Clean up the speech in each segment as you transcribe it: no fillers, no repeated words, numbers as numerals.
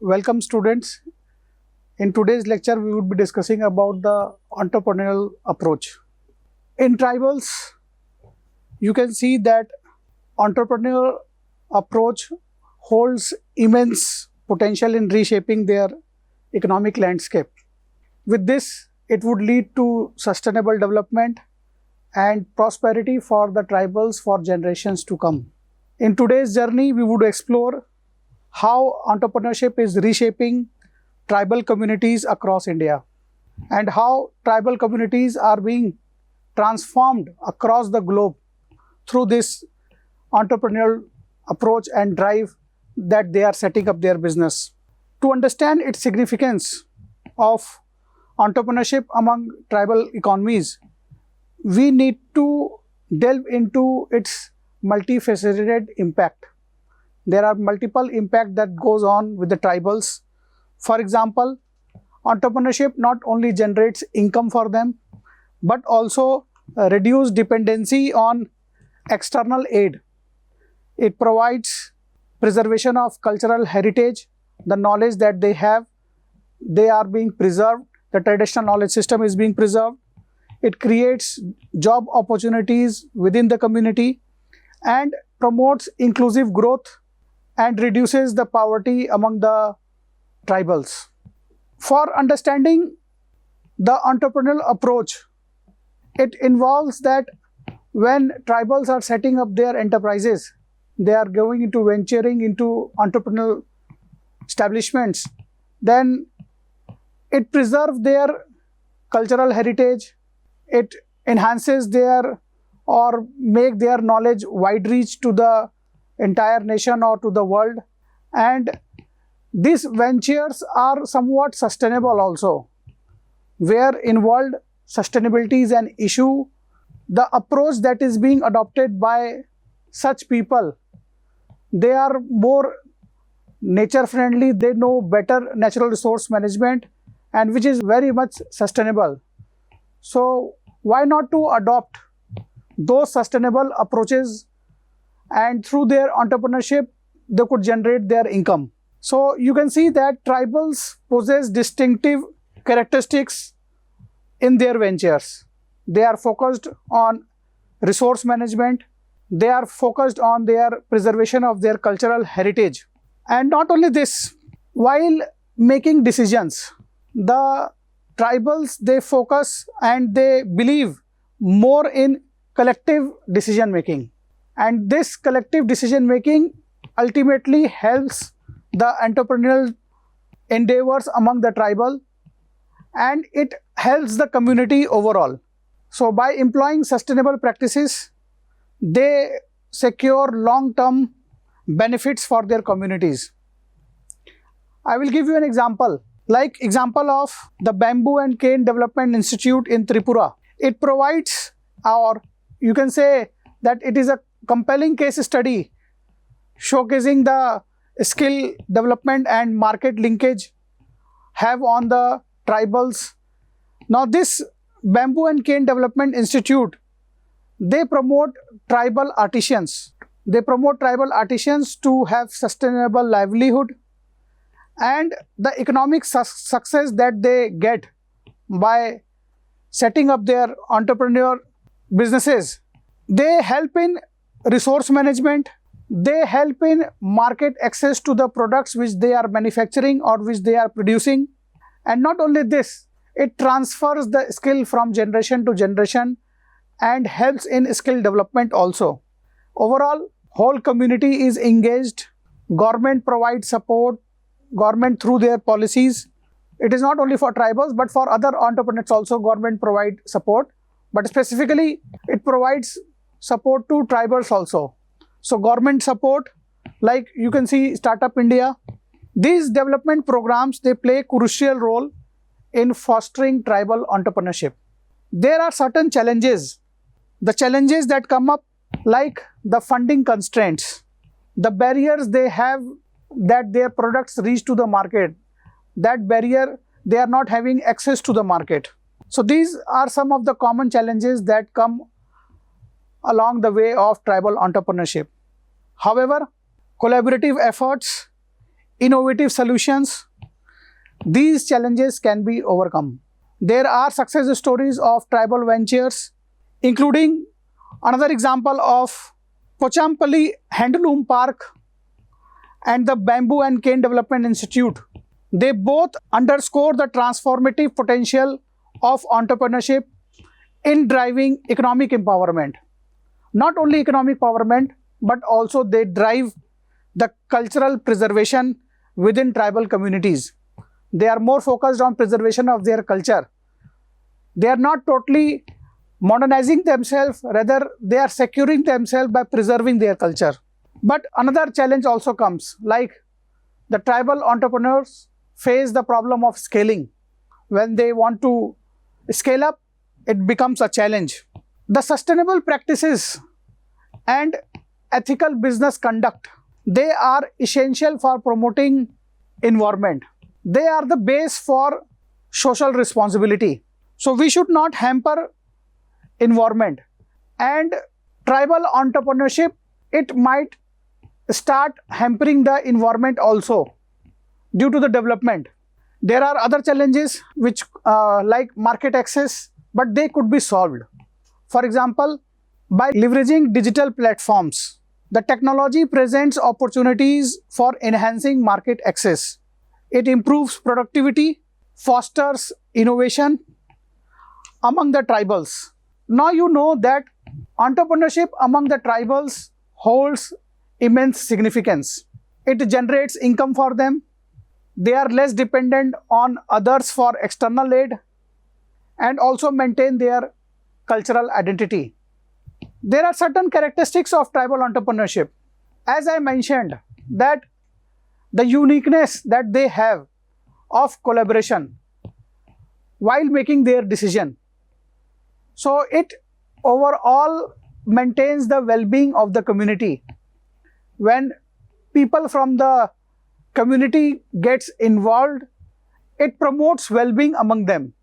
Welcome students. In today's lecture, we would be discussing about the entrepreneurial approach. In tribals, you can see that entrepreneurial approach holds immense potential in reshaping their economic landscape. With this, it would lead to sustainable development and prosperity for the tribals for generations to come. In today's journey, we would explore how entrepreneurship is reshaping tribal communities across India and how tribal communities are being transformed across the globe through this entrepreneurial approach and drive that they are setting up their business. To understand its significance of entrepreneurship among tribal economies, we need to delve into its multifaceted impact. There are multiple impacts that goes on with the tribals. For example, entrepreneurship not only generates income for them, but also reduce dependency on external aid. It provides preservation of cultural heritage, the knowledge that they have, they are being preserved, the traditional knowledge system is being preserved. It creates job opportunities within the community and promotes inclusive growth and reduces the poverty among the tribals. For understanding the entrepreneurial approach, it involves that when tribals are setting up their enterprises, they are going into venturing into entrepreneurial establishments, then it preserves their cultural heritage, it enhances their or make their knowledge wide reach to the entire nation or to the world, and these ventures are somewhat sustainable also, where involved sustainability is an issue. The approach that is being adopted by such people, they are more nature friendly, they know better natural resource management, and which is very much sustainable. So why not to adopt those sustainable approaches, and through their entrepreneurship they could generate their income. So you can see that tribals possess distinctive characteristics in their ventures. They are focused on resource management, they are focused on their preservation of their cultural heritage. And not only this, while making decisions, the tribals, they focus and they believe more in collective decision making, and this collective decision making ultimately helps the entrepreneurial endeavors among the tribal, and it helps the community overall. So by employing sustainable practices, they secure long-term benefits for their communities. I will give you an example, like example of the Bamboo and Cane Development Institute in Tripura. It provides, or you can say that it is a compelling case study showcasing the skill development and market linkage have on the tribals. Now this Bamboo and Cane Development Institute, they promote tribal artisans. They promote tribal artisans to have sustainable livelihood, and the economic success that they get by setting up their entrepreneur businesses. They help in resource management, they help in market access to the products which they are manufacturing or which they are producing. And not only this, it transfers the skill from generation to generation and helps in skill development also. Overall, whole community is engaged, government provides support, government through their policies. It is not only for tribals but for other entrepreneurs also government provide support, but specifically it provides support to tribals also. So government support, like you can see Startup India, these development programs, they play a crucial role in fostering tribal entrepreneurship. There are certain challenges, the challenges that come up, like the funding constraints, the barriers they have that their products reach to the market, that barrier, they are not having access to the market. So these are some of the common challenges that come along the way of tribal entrepreneurship. However, collaborative efforts, innovative solutions, these challenges can be overcome. There are success stories of tribal ventures, including another example of Pochampally Handloom Park and the Bamboo and Cane Development Institute. They both underscore the transformative potential of entrepreneurship in driving economic empowerment. Not only economic empowerment, but also they drive the cultural preservation within tribal communities. They are more focused on preservation of their culture. They are not totally modernizing themselves, rather they are securing themselves by preserving their culture. But another challenge also comes, like the tribal entrepreneurs face the problem of scaling. When they want to scale up, it becomes a challenge. The sustainable practices and ethical business conduct, they are essential for promoting environment. They are the base for social responsibility. So we should not hamper environment. And tribal entrepreneurship, it might start hampering the environment also due to the development. There are other challenges which like market access, but they could be solved. For example, by leveraging digital platforms, the technology presents opportunities for enhancing market access. It improves productivity, fosters innovation among the tribals. Now you know that entrepreneurship among the tribals holds immense significance. It generates income for them. They are less dependent on others for external aid and also maintain their cultural identity. There are certain characteristics of tribal entrepreneurship. As I mentioned, that the uniqueness that they have of collaboration while making their decision. So it overall maintains the well-being of the community. When people from the community gets involved, it promotes well-being among them.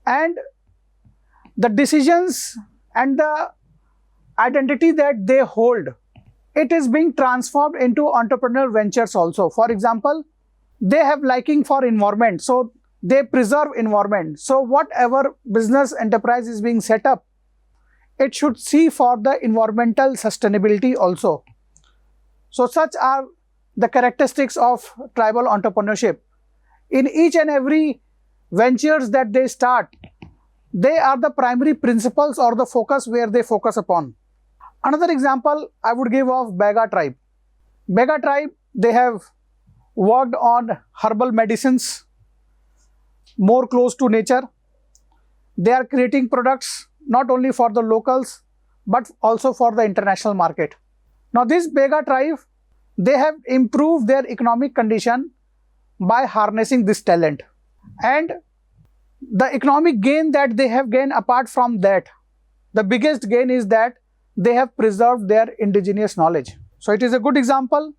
And the decisions and the identity that they hold, it is being transformed into entrepreneurial ventures also. For example, they have liking for environment, so they preserve environment. So whatever business enterprise is being set up, it should see for the environmental sustainability also. So such are the characteristics of tribal entrepreneurship. In each and every ventures that they start, they are the primary principles or the focus where they focus upon. Another example I would give of Bega tribe. Bega tribe, they have worked on herbal medicines, more close to nature. They are creating products not only for the locals, but also for the international market. Now this Bega tribe, they have improved their economic condition by harnessing this talent. And the economic gain that they have gained apart from that, the biggest gain is that they have preserved their indigenous knowledge. So it is a good example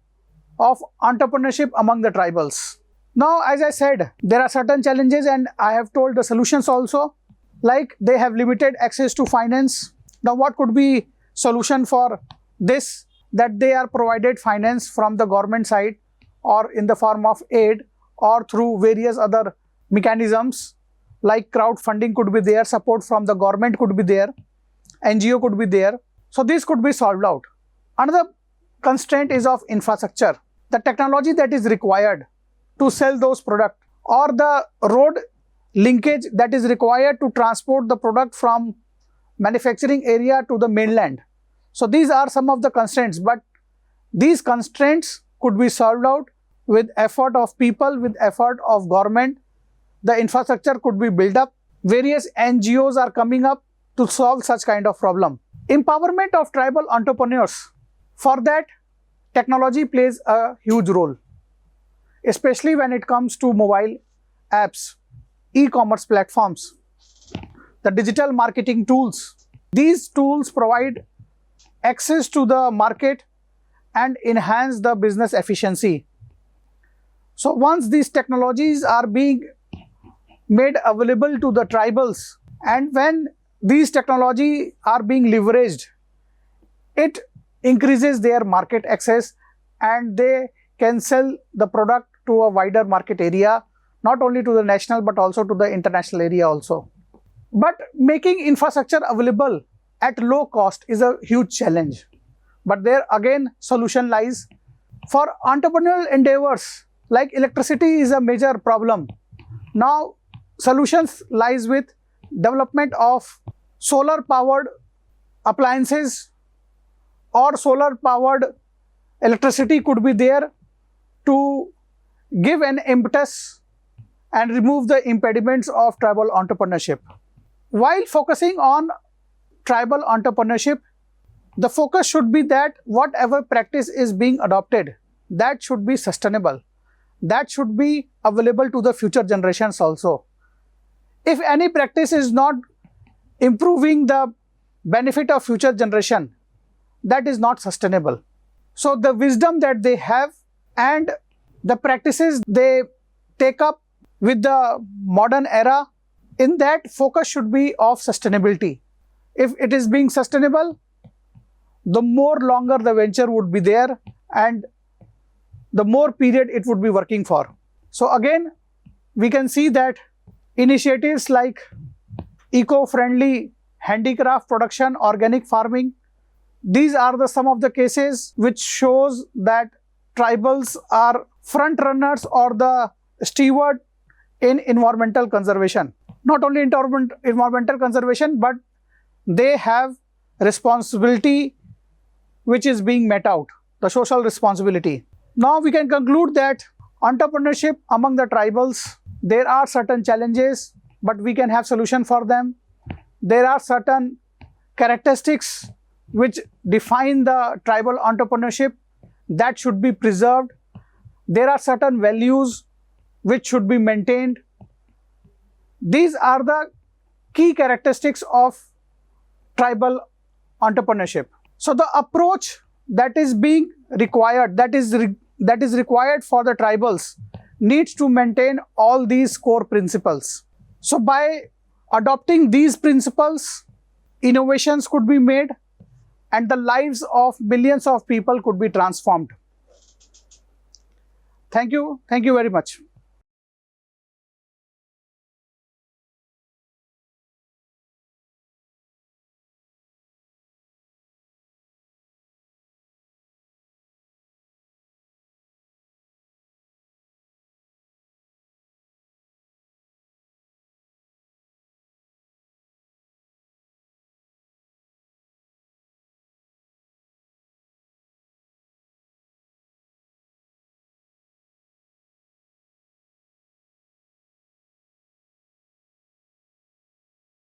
of entrepreneurship among the tribals. Now, as I said, there are certain challenges and I have told the solutions also, like they have limited access to finance. Now, what could be solution for this? That they are provided finance from the government side or in the form of aid or through various other mechanisms like crowdfunding could be there, support from the government could be there, NGO could be there. So this could be solved out. Another constraint is of infrastructure. The technology that is required to sell those products or the road linkage that is required to transport the product from manufacturing area to the mainland. So these are some of the constraints, but these constraints could be solved out with effort of people, with effort of government. The infrastructure could be built up. Various NGOs are coming up to solve such kind of problem. Empowerment of tribal entrepreneurs. For that, technology plays a huge role, especially when it comes to mobile apps, e-commerce platforms, the digital marketing tools. These tools provide access to the market and enhance the business efficiency. So once these technologies are being made available to the tribals and when these technologies are being leveraged, it increases their market access and they can sell the product to a wider market area, not only to the national but also to the international area also. But making infrastructure available at low cost is a huge challenge. But there again solution lies. For entrepreneurial endeavors, like electricity is a major problem. Now solutions lies with development of solar powered appliances, or solar powered electricity could be there to give an impetus and remove the impediments of tribal entrepreneurship. While focusing on tribal entrepreneurship, the focus should be that whatever practice is being adopted, that should be sustainable. That should be available to the future generations also. If any practice is not improving the benefit of future generation, that is not sustainable. So the wisdom that they have and the practices they take up with the modern era, in that focus should be of sustainability. If it is being sustainable, the more longer the venture would be there and the more period it would be working for. So again, we can see that initiatives like eco-friendly handicraft production, organic farming, these are some of the cases which shows that tribals are front runners or the steward in environmental conservation. Not only environmental conservation, but they have responsibility which is being met out, the social responsibility. Now we can conclude that entrepreneurship among the tribals, there are certain challenges, but we can have solution for them. There are certain characteristics which define the tribal entrepreneurship that should be preserved. There are certain values which should be maintained. These are the key characteristics of tribal entrepreneurship. So the approach that is being required, that is required for the tribals, needs to maintain all these core principles. So by adopting these principles, innovations could be made and the lives of millions of people could be transformed. Thank you very much.